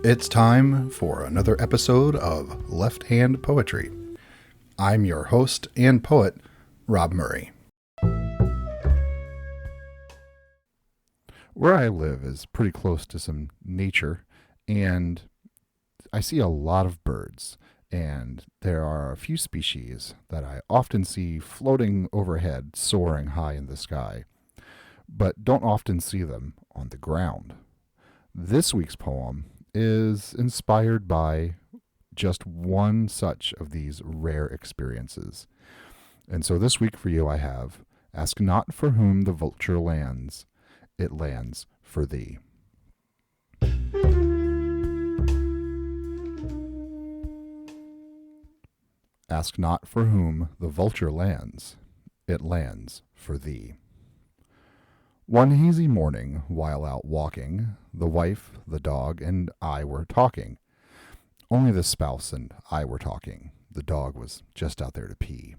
It's time for another episode of Left Hand Poetry. I'm your host and poet, Rob Murray. Where I live is pretty close to some nature, and I see a lot of birds, and there are a few species that I often see floating overhead, soaring high in the sky, but don't often see them on the ground. This week's poem is inspired by just one such of these rare experiences. And so this week for you I have, Ask not for whom the vulture lands, it lands for thee. Ask not for whom the vulture lands, it lands for thee. One hazy morning, while out walking, the wife, the dog, and I were talking. Only the spouse and I were talking. The dog was just out there to pee.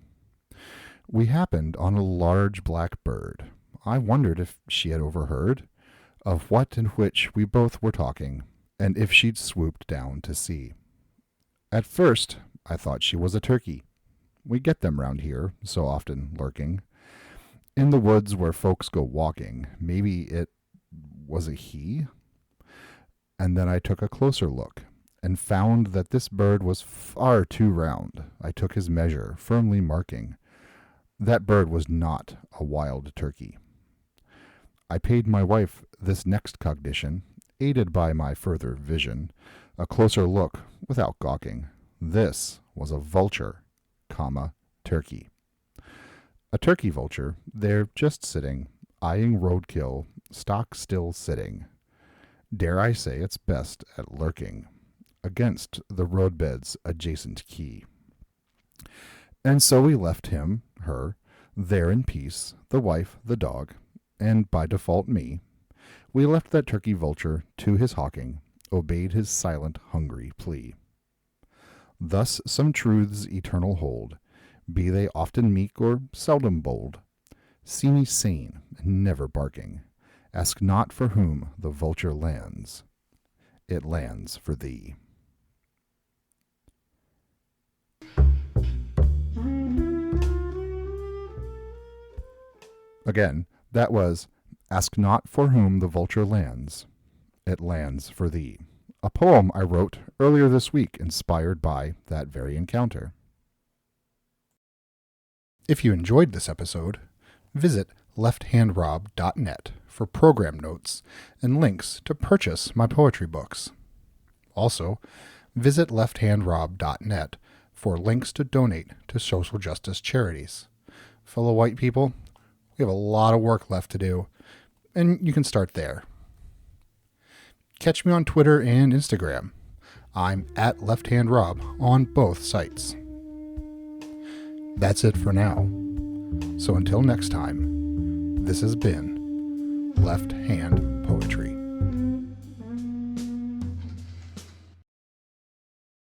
We happened on a large black bird. I wondered if she had overheard of what and which we both were talking, and if she'd swooped down to see. At first, I thought she was a turkey. We get them round here, so often lurking in the woods where folks go walking. Maybe it was a he? And then I took a closer look and found that this bird was far too round. I took his measure, firmly marking that bird was not a wild turkey. I paid my wife this next cognition, aided by my further vision, a closer look without gawking. This was a vulture, turkey. A turkey vulture, there just sitting, eyeing roadkill, stock still sitting. Dare I say it's best at lurking against the roadbed's adjacent key. And so we left him, her, there in peace, the wife, the dog, and by default me. We left that turkey vulture to his hawking, obeyed his silent, hungry plea. Thus some truths eternal hold, be they often meek or seldom bold. See me sane, and never barking. Ask not for whom the vulture lands. It lands for thee. Again, that was Ask not for whom the vulture lands. It lands for thee. A poem I wrote earlier this week inspired by that very encounter. If you enjoyed this episode, visit lefthandrob.net for program notes and links to purchase my poetry books. Also, visit lefthandrob.net for links to donate to social justice charities. Fellow white people, we have a lot of work left to do, and you can start there. Catch me on Twitter and Instagram. I'm at lefthandrob on both sites. That's it for now. So until next time, this has been Left Hand Poetry.